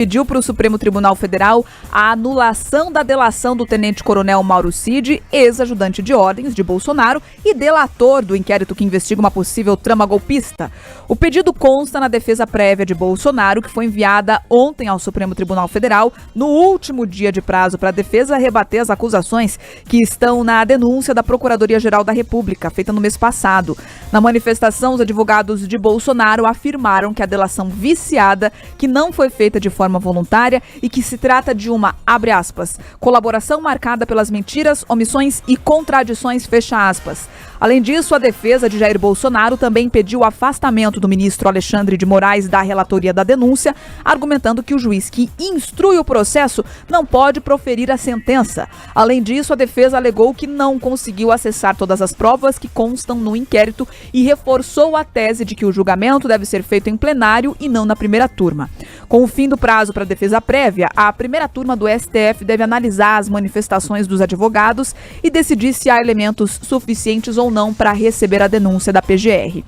Pediu para o Supremo Tribunal Federal a anulação da delação do tenente-coronel Mauro Cid, ex-ajudante de ordens de Bolsonaro e delator do inquérito que investiga uma possível trama golpista. O pedido consta na defesa prévia de Bolsonaro, que foi enviada ontem ao Supremo Tribunal Federal, no último dia de prazo para a defesa rebater as acusações que estão na denúncia da Procuradoria-Geral da República, feita no mês passado. Na manifestação, os advogados de Bolsonaro afirmaram que a delação viciada, que não foi feita de forma voluntária e que se trata de uma, abre aspas, colaboração marcada pelas mentiras, omissões e contradições, fecha aspas. Além disso, a defesa de Jair Bolsonaro também pediu o afastamento do ministro Alexandre de Moraes da relatoria da denúncia, argumentando que o juiz que instrui o processo não pode proferir a sentença. Além disso, a defesa alegou que não conseguiu acessar todas as provas que constam no inquérito e reforçou a tese de que o julgamento deve ser feito em plenário e não na primeira turma. Com o fim do prazo para a defesa prévia, a primeira turma do STF deve analisar as manifestações dos advogados e decidir se há elementos suficientes ou não para receber a denúncia da PGR.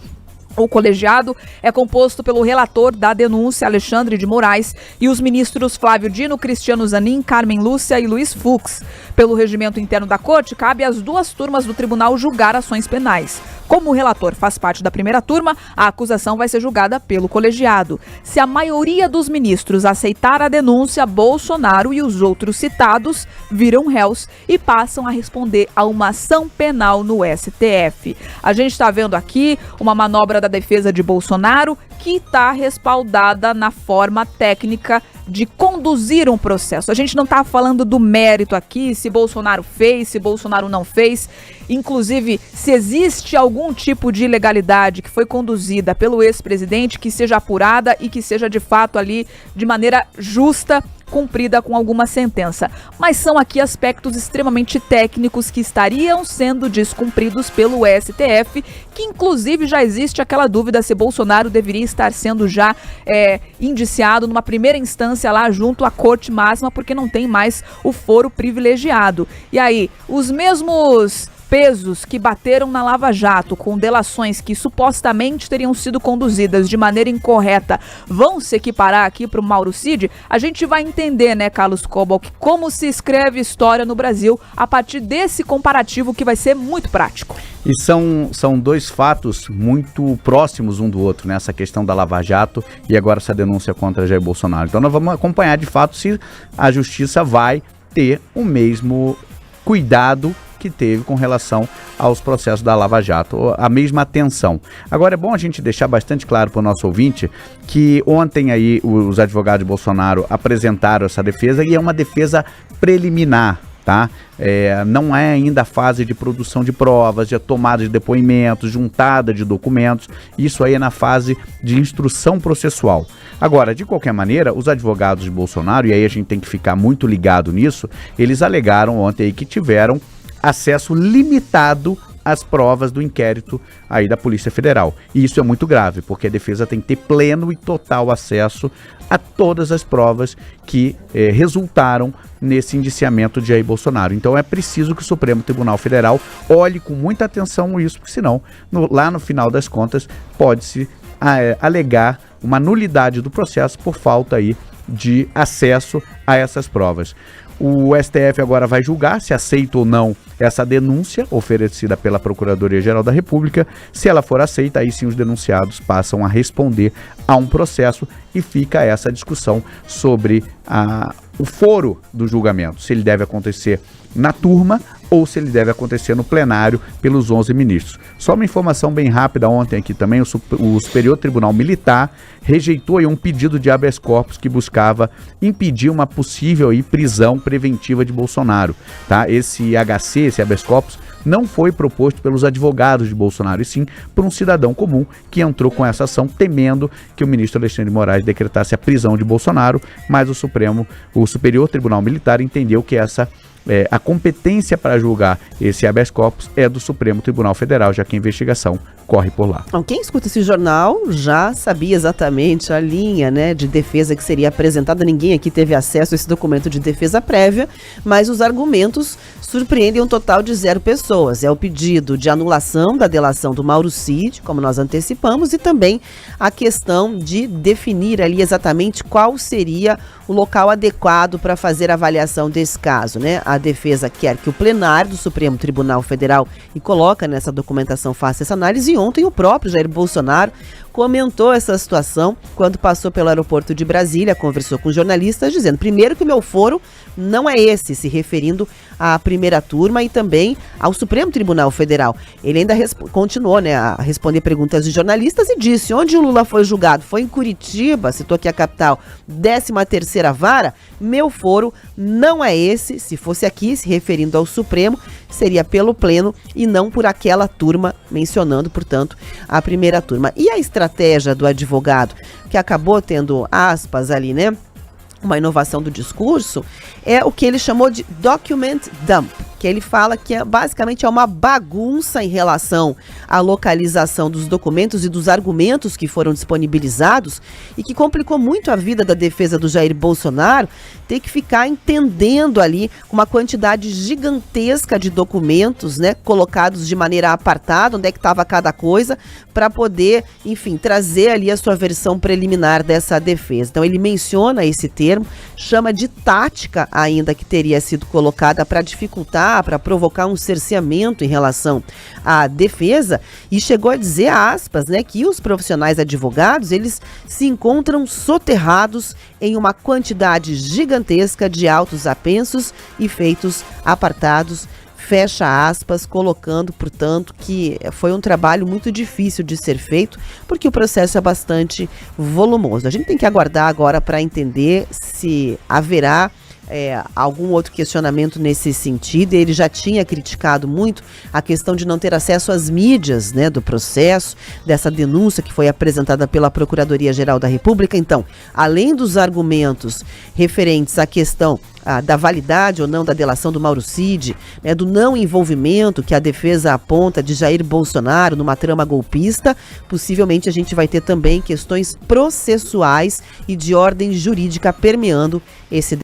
O colegiado é composto pelo relator da denúncia, Alexandre de Moraes, e os ministros Flávio Dino, Cristiano Zanin, Carmen Lúcia e Luiz Fux. Pelo regimento interno da Corte, cabe às duas turmas do tribunal julgar ações penais. Como o relator faz parte da primeira turma, a acusação vai ser julgada pelo colegiado. Se a maioria dos ministros aceitar a denúncia, Bolsonaro e os outros citados viram réus e passam a responder a uma ação penal no STF. A gente está vendo aqui uma manobra da defesa de Bolsonaro que está respaldada na forma técnica de conduzir um processo. A gente não está falando do mérito aqui, se Bolsonaro fez, se Bolsonaro não fez. Inclusive, se existe algum tipo de ilegalidade que foi conduzida pelo ex-presidente, que seja apurada e que seja de fato ali de maneira justa, cumprida com alguma sentença. Mas são aqui aspectos extremamente técnicos que estariam sendo descumpridos pelo STF, que inclusive já existe aquela dúvida se Bolsonaro deveria estar sendo já indiciado numa primeira instância lá junto à Corte Máxima, porque não tem mais o foro privilegiado. E aí, os mesmos pesos que bateram na Lava Jato com delações que supostamente teriam sido conduzidas de maneira incorreta vão se equiparar aqui para o Mauro Cid? A gente vai entender, né, Carlos Cobalt, como se escreve história no Brasil a partir desse comparativo que vai ser muito prático. E são dois fatos muito próximos um do outro, né? Essa questão da Lava Jato e agora essa denúncia contra Jair Bolsonaro. Então nós vamos acompanhar de fato se a justiça vai ter o mesmo cuidado que teve com relação aos processos da Lava Jato, a mesma atenção. Agora é bom a gente deixar bastante claro para o nosso ouvinte que ontem aí os advogados de Bolsonaro apresentaram essa defesa e é uma defesa preliminar, tá? Não é ainda a fase de produção de provas, de tomada de depoimentos, juntada de documentos, isso aí é na fase de instrução processual. Agora, de qualquer maneira, os advogados de Bolsonaro, e aí a gente tem que ficar muito ligado nisso, eles alegaram ontem aí que tiveram acesso limitado às provas do inquérito aí da Polícia Federal. E isso é muito grave, porque a defesa tem que ter pleno e total acesso a todas as provas que resultaram nesse indiciamento de Jair Bolsonaro. Então é preciso que o Supremo Tribunal Federal olhe com muita atenção isso, porque senão, lá no final das contas, pode-se alegar uma nulidade do processo por falta aí de acesso a essas provas. O STF agora vai julgar se aceita ou não essa denúncia oferecida pela Procuradoria-Geral da República. Se ela for aceita, aí sim os denunciados passam a responder a um processo e fica essa discussão sobre o foro do julgamento, se ele deve acontecer na turma ou se ele deve acontecer no plenário pelos 11 ministros. Só uma informação bem rápida ontem aqui também, o Superior Tribunal Militar rejeitou aí um pedido de habeas corpus que buscava impedir uma possível aí prisão preventiva de Bolsonaro, tá? Esse HC, esse habeas corpus, não foi proposto pelos advogados de Bolsonaro, e sim por um cidadão comum que entrou com essa ação temendo que o ministro Alexandre de Moraes decretasse a prisão de Bolsonaro, mas o Superior Tribunal Militar entendeu que a competência para julgar esse habeas corpus é do Supremo Tribunal Federal, já que a investigação corre por lá. Bom, quem escuta esse jornal já sabia exatamente a linha, né, de defesa que seria apresentada. Ninguém aqui teve acesso a esse documento de defesa prévia, mas os argumentos surpreendem um total de 0 pessoas. É o pedido de anulação da delação do Mauro Cid, como nós antecipamos, e também a questão de definir ali exatamente qual seria o local adequado para fazer a avaliação desse caso, né? A defesa quer que o plenário do Supremo Tribunal Federal, e coloca nessa documentação, faça essa análise. E ontem o próprio Jair Bolsonaro comentou essa situação quando passou pelo aeroporto de Brasília, conversou com jornalistas, dizendo, primeiro, que o meu foro não é esse, se referindo à primeira turma e também ao Supremo Tribunal Federal. Ele ainda continuou, né, a responder perguntas de jornalistas e disse, onde o Lula foi julgado? Foi em Curitiba, citou aqui a capital, 13ª Vara, meu foro não é esse, se fosse aqui, se referindo ao Supremo, seria pelo pleno e não por aquela turma, mencionando, portanto, a primeira turma. E a estratégia do advogado, que acabou tendo aspas ali, né, uma inovação do discurso, é o que ele chamou de document dump, que ele fala que basicamente é uma bagunça em relação à localização dos documentos e dos argumentos que foram disponibilizados e que complicou muito a vida da defesa do Jair Bolsonaro, ter que ficar entendendo ali uma quantidade gigantesca de documentos, né, colocados de maneira apartada, onde é que estava cada coisa, para poder, enfim, trazer ali a sua versão preliminar dessa defesa. Então ele menciona esse termo, chama de tática ainda que teria sido colocada para dificultar, para provocar um cerceamento em relação à defesa, e chegou a dizer, aspas, né, que os profissionais advogados, eles se encontram soterrados em uma quantidade gigantesca de autos apensos e feitos apartados, fecha aspas, colocando, portanto, que foi um trabalho muito difícil de ser feito, porque o processo é bastante volumoso. A gente tem que aguardar agora para entender se haverá algum outro questionamento nesse sentido. Ele já tinha criticado muito a questão de não ter acesso às mídias, né, do processo, dessa denúncia que foi apresentada pela Procuradoria-Geral da República. Então, além dos argumentos referentes à questão da validade ou não da delação do Mauro Cid, né, do não envolvimento que a defesa aponta de Jair Bolsonaro numa trama golpista, possivelmente a gente vai ter também questões processuais e de ordem jurídica permeando esse